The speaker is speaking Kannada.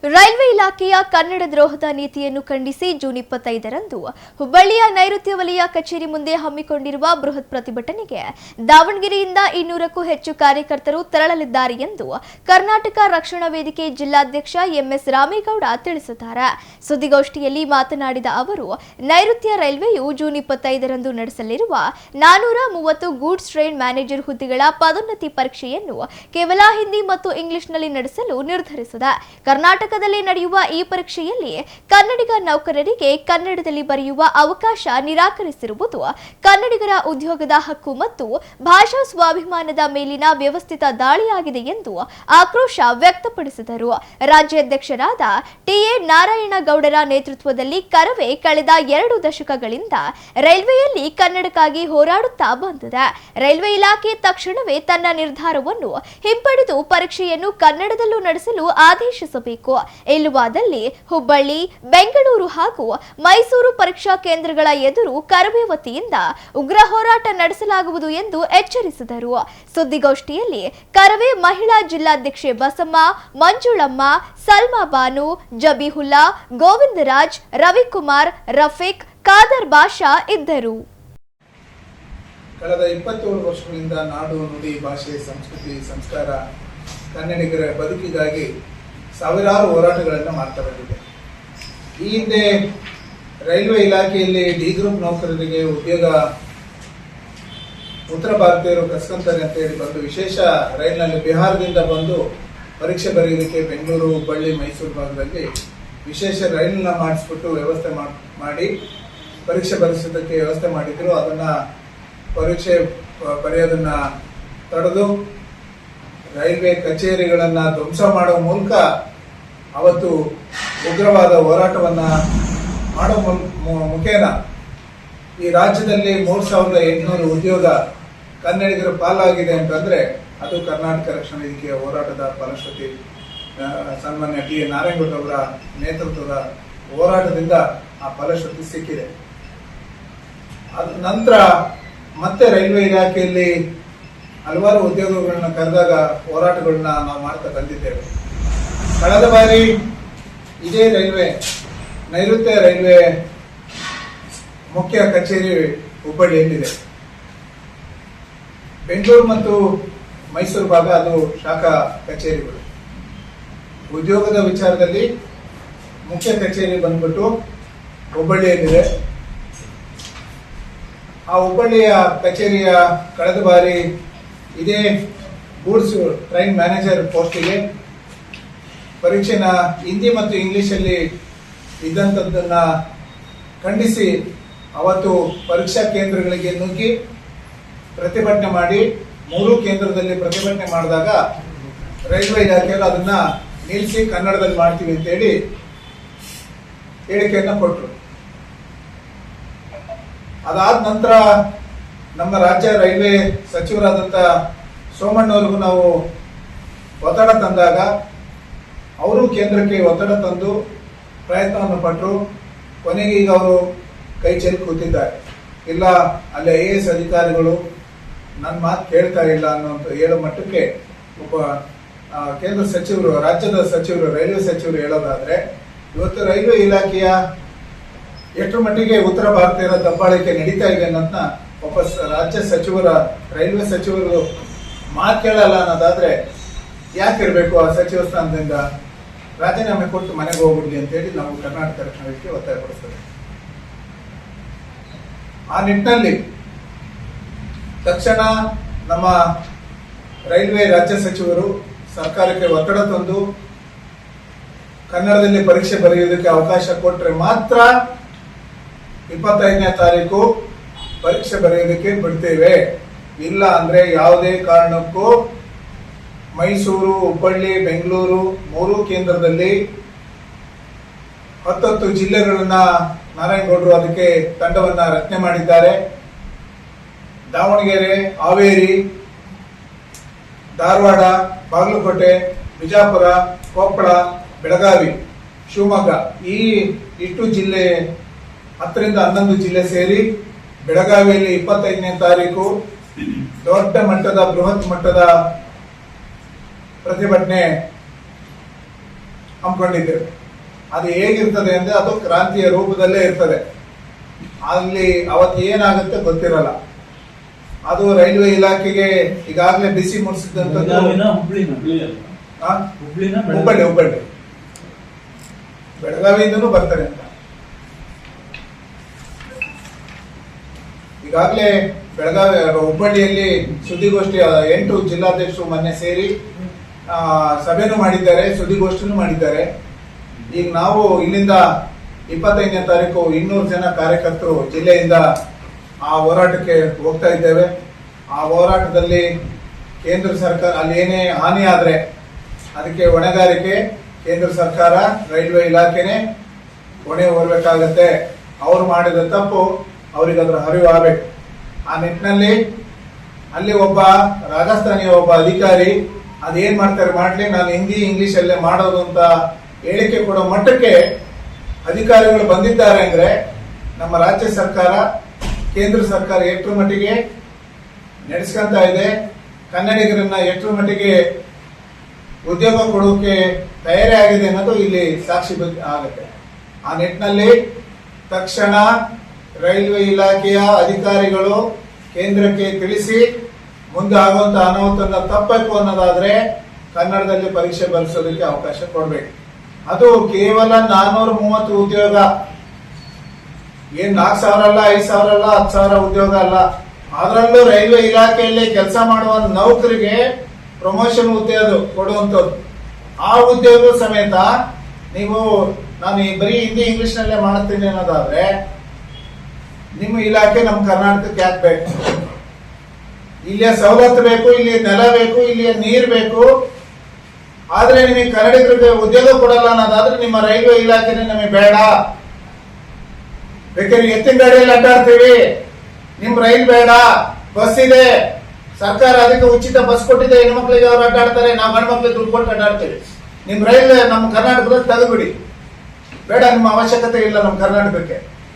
ರೈಲ್ವೆ ಇಲಾಖೆಯ ಕನ್ನಡ ದ್ರೋಹದ ನೀತಿಯನ್ನು ಖಂಡಿಸಿ ಜೂನ್ 25ರಂದು ಹುಬ್ಬಳ್ಳಿಯ ನೈಋತ್ಯ ವಲಯ ಕಚೇರಿ ಮುಂದೆ ಹಮ್ಮಿಕೊಂಡಿರುವ ಬೃಹತ್ ಪ್ರತಿಭಟನೆಗೆ ದಾವಣಗೆರೆಯಿಂದ 200ಕ್ಕೂ ಹೆಚ್ಚು ಕಾರ್ಯಕರ್ತರು ತೆರಳಲಿದ್ದಾರೆ ಎಂದು ಕರ್ನಾಟಕ ರಕ್ಷಣಾ ವೇದಿಕೆ ಜಿಲ್ಲಾಧ್ಯಕ್ಷ ಎಂಎಸ್ ರಾಮೇಗೌಡ ತಿಳಿಸಿದ್ದಾರೆ. ಸುದ್ದಿಗೋಷ್ಠಿಯಲ್ಲಿ ಮಾತನಾಡಿದ ಅವರು, ನೈಋತ್ಯ ರೈಲ್ವೆಯು ಜೂನ್ 25ರಂದು ನಡೆಸಲಿರುವ 430 ಗೂಡ್ಸ್ ಟ್ರೈನ್ ಮ್ಯಾನೇಜರ್ ಹುದ್ದೆಗಳ ಪದೋನ್ನತಿ ಪರೀಕ್ಷೆಯನ್ನು ಕೇವಲ ಹಿಂದಿ ಮತ್ತು ಇಂಗ್ಲಿಷ್ನಲ್ಲಿ ನಡೆಸಲು ನಿರ್ಧರಿಸಿದೆ. ಕರ್ನಾಟಕದಲ್ಲಿ ನಡೆಯುವ ಈ ಪರೀಕ್ಷೆಯಲ್ಲಿ ಕನ್ನಡಿಗ ನೌಕರರಿಗೆ ಕನ್ನಡದಲ್ಲಿ ಬರೆಯುವ ಅವಕಾಶ ನಿರಾಕರಿಸಿರುವುದು ಕನ್ನಡಿಗರ ಉದ್ಯೋಗದ ಹಕ್ಕು ಮತ್ತು ಭಾಷಾ ಸ್ವಾಭಿಮಾನದ ಮೇಲಿನ ವ್ಯವಸ್ಥಿತ ದಾಳಿಯಾಗಿದೆ ಎಂದು ಆಕ್ರೋಶ ವ್ಯಕ್ತಪಡಿಸಿದರು. ರಾಜ್ಯಾಧ್ಯಕ್ಷರಾದ ಟಿಎ ನಾರಾಯಣಗೌಡರ ನೇತೃತ್ವದಲ್ಲಿ ಕರವೇ ಕಳೆದ 2 ದಶಕಗಳಿಂದ ರೈಲ್ವೆಯಲ್ಲಿ ಕನ್ನಡಕ್ಕಾಗಿ ಹೋರಾಡುತ್ತಾ ಬಂದಿದೆ. ರೈಲ್ವೆ ಇಲಾಖೆ ತಕ್ಷಣವೇ ತನ್ನ ನಿರ್ಧಾರವನ್ನು ಹಿಂಪಡೆದು ಪರೀಕ್ಷೆಯನ್ನು ಕನ್ನಡದಲ್ಲೂ ನಡೆಸಲು ಆದೇಶಿಸಬೇಕು. ಇಲ್ಲವಾದಲ್ಲಿ ಹುಬ್ಬಳ್ಳಿ, ಬೆಂಗಳೂರು ಹಾಗೂ ಮೈಸೂರು ಪರೀಕ್ಷಾ ಕೇಂದ್ರಗಳ ಎದುರು ಕರವೇ ವತಿಯಿಂದ ಉಗ್ರ ಹೋರಾಟ ನಡೆಸಲಾಗುವುದು ಎಂದು ಎಚ್ಚರಿಸಿದರು. ಸುದ್ದಿಗೋಷ್ಠಿಯಲ್ಲಿ ಕರವೇ ಮಹಿಳಾ ಜಿಲ್ಲಾಧ್ಯಕ್ಷೆ ಬಸಮ್ಮ, ಮಂಜುಳಮ್ಮ, ಸಲ್ಮಾ ಬಾನು, ಜಬೀಹುಲ್ಲಾ, ಗೋವಿಂದರಾಜ್, ರವಿಕುಮಾರ್, ರಫೀಕ್, ಖಾದರ್ ಬಾಷಾ ಇದ್ದರು. ಕಳೆದ 27 ವರ್ಷಗಳಿಂದ ನಾಡು, ನುಡಿ, ಭಾಷೆ, ಸಂಸ್ಕೃತಿ, ಸಂಸ್ಕಾರ, ಕನ್ನಡಿಗರ ಬದುಕಿಗಾಗಿ ಸಾವಿರಾರು ಹೋರಾಟಗಳನ್ನು ಮಾಡ್ತಾ ಬಂದಿದೆ. ಈ ಹಿಂದೆ ರೈಲ್ವೆ ಇಲಾಖೆಯಲ್ಲಿ ಡಿ ಗ್ರೂಪ್ ನೌಕರರಿಗೆ ಉದ್ಯೋಗ ಉತ್ತರ ಭಾರತೀಯರು ಕಸ್ಕೊಂತಾರೆ ಅಂತ ಹೇಳಿ ಬಂದು ವಿಶೇಷ ರೈಲಿನಲ್ಲಿ ಬಿಹಾರದಿಂದ ಬಂದು ಪರೀಕ್ಷೆ ಬರೆಯೋದಕ್ಕೆ ಬೆಂಗಳೂರು, ಹುಬ್ಬಳ್ಳಿ, ಮೈಸೂರು ಭಾಗದಲ್ಲಿ ವಿಶೇಷ ರೈಲನ್ನ ಮಾಡಿಸ್ಬಿಟ್ಟು ವ್ಯವಸ್ಥೆ ಮಾಡಿ ಪರೀಕ್ಷೆ ಬರೆಸೋದಕ್ಕೆ ವ್ಯವಸ್ಥೆ ಮಾಡಿದ್ರು. ಅದನ್ನ ಪರೀಕ್ಷೆ ಬರೆಯೋದನ್ನ ತಡೆದು ರೈಲ್ವೆ ಕಚೇರಿಗಳನ್ನ ಧ್ವಂಸ ಮಾಡುವ ಮೂಲಕ ಅವತ್ತು ಉಗ್ರವಾದ ಹೋರಾಟವನ್ನ ಮಾಡೋ ಮುಖೇನ ಈ ರಾಜ್ಯದಲ್ಲಿ 3800 ಉದ್ಯೋಗ ಕನ್ನಡಿಗರ ಪಾಲಾಗಿದೆ ಅಂತಂದ್ರೆ ಅದು ಕರ್ನಾಟಕ ರಕ್ಷಣಾ ವೇದಿಕೆಯ ಹೋರಾಟದ ಫಲಶ್ರುತಿ. ಸನ್ಮಾನ್ಯ ಟಿ ಎ ನಾರಾಯಣಗೌಡ ಅವರ ನೇತೃತ್ವದ ಹೋರಾಟದಿಂದ ಆ ಫಲಶ್ರುತಿ ಸಿಕ್ಕಿದೆ. ಅದ ನಂತರ ಮತ್ತೆ ರೈಲ್ವೆ ಇಲಾಖೆಯಲ್ಲಿ ಹಲವಾರು ಉದ್ಯೋಗಗಳನ್ನ ಕರೆದಾಗ ಹೋರಾಟಗಳನ್ನ ನಾವು ಮಾಡ್ತಾ ಬಂದಿದ್ದೇವೆ. ಕಳೆದ ಬಾರಿ ಇದೇ ರೈಲ್ವೆ ನೈಋತ್ಯ ರೈಲ್ವೆ ಮುಖ್ಯ ಕಚೇರಿ ಹುಬ್ಬಳ್ಳಿಯಲ್ಲಿದೆ. ಬೆಂಗಳೂರು ಮತ್ತು ಮೈಸೂರು ಭಾಗ ಅದು ಶಾಖಾ ಕಚೇರಿಗಳು. ಉದ್ಯೋಗದ ವಿಚಾರದಲ್ಲಿ ಮುಖ್ಯ ಕಚೇರಿ ಬಂದ್ಬಿಟ್ಟು ಹುಬ್ಬಳ್ಳಿಯಲ್ಲಿದೆ. ಆ ಹುಬ್ಬಳ್ಳಿಯ ಕಚೇರಿಯ ಕಳೆದ ಬಾರಿ ಇದೇ ಗೂಡ್ಸ್ ಟ್ರೈನ್ ಮ್ಯಾನೇಜರ್ ಪೋಸ್ಟಿಗೆ ಪರೀಕ್ಷೆನ ಹಿಂದಿ ಮತ್ತು ಇಂಗ್ಲಿಷಲ್ಲಿ ಇದ್ದಂಥದ್ದನ್ನ ಖಂಡಿಸಿ ಅವತ್ತು ಪರೀಕ್ಷಾ ಕೇಂದ್ರಗಳಿಗೆ ನುಗ್ಗಿ ಪ್ರತಿಭಟನೆ ಮಾಡಿ 3 ಕೇಂದ್ರದಲ್ಲಿ ಪ್ರತಿಭಟನೆ ಮಾಡಿದಾಗ ರೈಲ್ವೆ ಇಲಾಖೆಯವರು ಅದನ್ನ ನಿಲ್ಲಿಸಿ ಕನ್ನಡದಲ್ಲಿ ಮಾಡ್ತೀವಿ ಅಂತ ಹೇಳಿ ಹೇಳಿಕೆಯನ್ನ ಕೊಟ್ಟರು. ಅದಾದ ನಂತರ ನಮ್ಮ ರಾಜ್ಯ ರೈಲ್ವೆ ಸಚಿವರಾದಂಥ ಸೋಮಣ್ಣವ್ರಿಗೂ ನಾವು ಒತ್ತಡ ತಂದಾಗ ಅವರು ಕೇಂದ್ರಕ್ಕೆ ಒತ್ತಡ ತಂದು ಪ್ರಯತ್ನವನ್ನು ಪಟ್ಟರು. ಕೊನೆಗೆ ಈಗ ಅವರು ಕೈ ಚೆಲ್ಲಿ ಕೂತಿದ್ದಾರೆ. ಇಲ್ಲ, ಅಲ್ಲಿ IAS ಅಧಿಕಾರಿಗಳು ನನ್ನ ಮಾತು ಕೇಳ್ತಾ ಇಲ್ಲ ಅನ್ನೋಂಥ ಹೇಳೋ ಮಟ್ಟಕ್ಕೆ ಒಬ್ಬ ಕೇಂದ್ರ ಸಚಿವರು, ರಾಜ್ಯದ ಸಚಿವರು, ರೈಲ್ವೆ ಸಚಿವರು ಹೇಳೋದಾದ್ರೆ ಇವತ್ತು ರೈಲ್ವೆ ಇಲಾಖೆಯ ಎಷ್ಟರ ಮಟ್ಟಿಗೆ ಉತ್ತರ ಭಾರತೀಯರ ದಬ್ಬಾಳಿಕೆ ನಡೀತಾ ಇದೆ ಅನ್ನೋದನ್ನ ಒಬ್ಬ ರಾಜ್ಯ ಸಚಿವರ, ರೈಲ್ವೆ ಸಚಿವರು ಮಾತು ಕೇಳಲ್ಲ ಅನ್ನೋದಾದ್ರೆ ಯಾಕಿರ್ಬೇಕು? ಆ ಸಚಿವ ಸ್ಥಾನದಿಂದ ರಾಜೀನಾಮೆ ಕೊಟ್ಟು ಮನೆಗೆ ಹೋಗ್ಬಿಡ್ಲಿ ಅಂತೇಳಿ ನಾವು ಕರ್ನಾಟಕ ರಕ್ಷಣಾ ವೇದಿಕೆ ಒತ್ತಾಯಪಡಿಸ್ತೇವೆ. ಆ ನಿಟ್ಟಿನಲ್ಲಿ ತಕ್ಷಣ ನಮ್ಮ ರೈಲ್ವೆ ರಾಜ್ಯ ಸಚಿವರು ಸರ್ಕಾರಕ್ಕೆ ಒತ್ತಡ ತಂದು ಕನ್ನಡದಲ್ಲಿ ಪರೀಕ್ಷೆ ಬರೆಯುವುದಕ್ಕೆ ಅವಕಾಶ ಕೊಟ್ಟರೆ ಮಾತ್ರ 25ನೇ ತಾರೀಕು ಪರೀಕ್ಷೆ ಬರೆಯೋದಕ್ಕೆ ಬಿಡ್ತೇವೆ. ಇಲ್ಲ ಅಂದ್ರೆ ಯಾವುದೇ ಕಾರಣಕ್ಕೂ ಮೈಸೂರು, ಹುಬ್ಬಳ್ಳಿ, ಬೆಂಗಳೂರು 3 ಕೇಂದ್ರದಲ್ಲಿ 10 ಜಿಲ್ಲೆಗಳನ್ನ ನಾರಾಯಣಗೌಡರು ಅದಕ್ಕೆ ತಂಡವನ್ನ ರಚನೆ ಮಾಡಿದ್ದಾರೆ. ದಾವಣಗೆರೆ, ಹಾವೇರಿ, ಧಾರವಾಡ, ಬಾಗಲಕೋಟೆ, ಬಿಜಾಪುರ, ಕೊಪ್ಪಳ, ಬೆಳಗಾವಿ, ಶಿವಮೊಗ್ಗ ಈ 8 ಜಿಲ್ಲೆ, 10ರಿಂದ 11 ಜಿಲ್ಲೆ ಸೇರಿ ಬೆಳಗಾವಿಯಲ್ಲಿ 25ನೇ ತಾರೀಕು ದೊಡ್ಡ ಮಟ್ಟದ, ಬೃಹತ್ ಮಟ್ಟದ ಪ್ರತಿಭಟನೆ ಹಮ್ಮಿಕೊಂಡಿದ್ದೇವೆ. ಅದು ಹೇಗಿರ್ತದೆ ಅಂದ್ರೆ ಅದು ಕ್ರಾಂತಿಯ ರೂಪದಲ್ಲೇ ಇರ್ತದೆ. ಅಲ್ಲಿ ಅವತ್ತು ಏನಾಗುತ್ತೆ ಗೊತ್ತಿರಲ್ಲ. ಅದು ರೈಲ್ವೆ ಇಲಾಖೆಗೆ ಈಗಾಗಲೇ ಬಿಸಿ ಮುಡಿಸಿದಂಥದ್ದು. ಹುಬ್ಬಳ್ಳಿ ಬೆಳಗಾವಿಯಿಂದನೂ ಬರ್ತಾರೆ ಅಂತ ಈಗಾಗಲೇ ಹುಬ್ಬಳ್ಳಿಯಲ್ಲಿ ಸುದ್ದಿಗೋಷ್ಠಿ 8 ಜಿಲ್ಲಾಧ್ಯಕ್ಷರು ಮೊನ್ನೆ ಸೇರಿ ಸಭೆನೂ ಮಾಡಿದ್ದಾರೆ, ಸುದ್ದಿಗೋಷ್ಠಿನೂ ಮಾಡಿದ್ದಾರೆ. ಈಗ ನಾವು ಇಲ್ಲಿಂದ 25ನೇ ತಾರೀಕು 200 ಜನ ಕಾರ್ಯಕರ್ತರು ಜಿಲ್ಲೆಯಿಂದ ಆ ಹೋರಾಟಕ್ಕೆ ಹೋಗ್ತಾ ಇದ್ದೇವೆ. ಆ ಹೋರಾಟದಲ್ಲಿ ಕೇಂದ್ರ ಸರ್ಕಾರ ಅಲ್ಲಿ ಏನೇ ಹಾನಿ ಆದ್ರೆ ಅದಕ್ಕೆ ಹೊಣೆಗಾರಿಕೆ ಕೇಂದ್ರ ಸರ್ಕಾರ, ರೈಲ್ವೆ ಇಲಾಖೆನೆ ಹೊಣೆ ಹೊರಬೇಕಾಗತ್ತೆ. ಅವ್ರು ಮಾಡಿದ ತಪ್ಪು ಅವ್ರಿಗೆ ಅದರ ಅರಿವು ಆಗಬೇಕು. ಆ ನಿಟ್ಟಿನಲ್ಲಿ ಅಲ್ಲಿ ಒಬ್ಬ ರಾಜಸ್ಥಾನಿಯ ಒಬ್ಬ ಅಧಿಕಾರಿ ಅದೇನ್ ಮಾಡ್ತಾರೆ ಮಾಡ್ಲಿ, ನಾನು ಹಿಂದಿ ಇಂಗ್ಲಿಷ್ ಅಲ್ಲೇ ಮಾಡೋದು ಅಂತ ಹೇಳಿಕೆ ಕೊಡೋ ಮಟ್ಟಕ್ಕೆ ಅಧಿಕಾರಿಗಳು ಬಂದಿದ್ದಾರೆ ಅಂದ್ರೆ ನಮ್ಮ ರಾಜ್ಯ ಸರ್ಕಾರ, ಕೇಂದ್ರ ಸರ್ಕಾರ ಎಷ್ಟರ ಮಟ್ಟಿಗೆ ನಡೆಸ್ಕೊಂತ ಇದೆ, ಕನ್ನಡಿಗರನ್ನ ಎಷ್ಟರ ಮಟ್ಟಿಗೆ ಉದ್ಯೋಗ ಕೊಡೋಕೆ ತಯಾರಿ ಆಗಿದೆ ಅನ್ನೋದು ಇಲ್ಲಿ ಸಾಕ್ಷಿ ಆಗುತ್ತೆ. ಆ ನಿಟ್ಟಿನಲ್ಲಿ ತಕ್ಷಣ ರೈಲ್ವೆ ಇಲಾಖೆಯ ಅಧಿಕಾರಿಗಳು ಕೇಂದ್ರಕ್ಕೆ ತಿಳಿಸಿ ಮುಂದೆ ಆಗುವಂತ ಅನಾಹುತನ ತಪ್ಪಬೇಕು ಅನ್ನೋದಾದ್ರೆ ಕನ್ನಡದಲ್ಲಿ ಪರೀಕ್ಷೆ ಬರೆಸೋದಕ್ಕೆ ಅವಕಾಶ ಕೊಡ್ಬೇಕು. ಅದು ಕೇವಲ 430 ಉದ್ಯೋಗ, ಏನ್ 4,000 ಅಲ್ಲ, 5,000 ಅಲ್ಲ, 10,000 ಉದ್ಯೋಗ ಅಲ್ಲ. ಅದರಲ್ಲೂ ರೈಲ್ವೆ ಇಲಾಖೆಯಲ್ಲಿ ಕೆಲಸ ಮಾಡುವ ನೌಕರಿಗೆ ಪ್ರಮೋಷನ್ ಉದ್ಯೋಗ ಕೊಡುವಂಥದ್ದು. ಆ ಉದ್ಯೋಗ ಸಮೇತ ನೀವು ನಾನು ಬರೀ ಹಿಂದಿ ಇಂಗ್ಲಿಷ್ ನಲ್ಲೇ ಮಾಡ್ತೀನಿ ಅನ್ನೋದಾದ್ರೆ ನಿಮ್ಮ ಇಲಾಖೆ ನಮ್ಮ ಕರ್ನಾಟಕಕ್ಕೆ ಯಾಕೆ ಬೇಕು? ಇಲ್ಲಿಯ ಸವಲತ್ತು ಬೇಕು, ಇಲ್ಲಿ ನೆಲ ಬೇಕು, ಇಲ್ಲಿಯ ನೀರು ಬೇಕು. ಆದ್ರೆ ನಿಮಗೆ ಕನ್ನಡಿಗರಿಗೆ ಉದ್ಯೋಗ ಕೊಡಲ್ಲ ಅನ್ನೋದಾದ್ರೆ ನಿಮ್ಮ ರೈಲ್ವೆ ಇಲಾಖೆನೇ ನಮಗೆ ಬೇಡ. ಬೇಕಾದ್ರೆ ಎತ್ತಿನ ಗಾಡಿಯಲ್ಲಿ ಅಡ್ಡಾಡ್ತೀವಿ, ನಿಮ್ ರೈಲ್ ಬೇಡ. ಬಸ್ ಇದೆ, ಸರ್ಕಾರ ಅದಕ್ಕೆ ಉಚಿತ ಬಸ್ ಕೊಟ್ಟಿದೆ, ಹೆಣ್ಮಕ್ಳಿಗೆ ಅವ್ರು ಅಡ್ಡಾಡ್ತಾರೆ, ನಾವು ಗಂಡ್ಮಕ್ಳಿಗೆ ದುಡ್ಡು ಕೊಟ್ಟು ಅಡ್ಡಾಡ್ತೀವಿ. ನಿಮ್ ರೈಲ್ ನಮ್ಮ ಕರ್ನಾಟಕದಲ್ಲಿ ತೆಗೆದುಬಿಡಿ, ಬೇಡ, ನಿಮ್ಮ ಅವಶ್ಯಕತೆ ಇಲ್ಲ ನಮ್ಮ ಕರ್ನಾಟಕಕ್ಕೆ.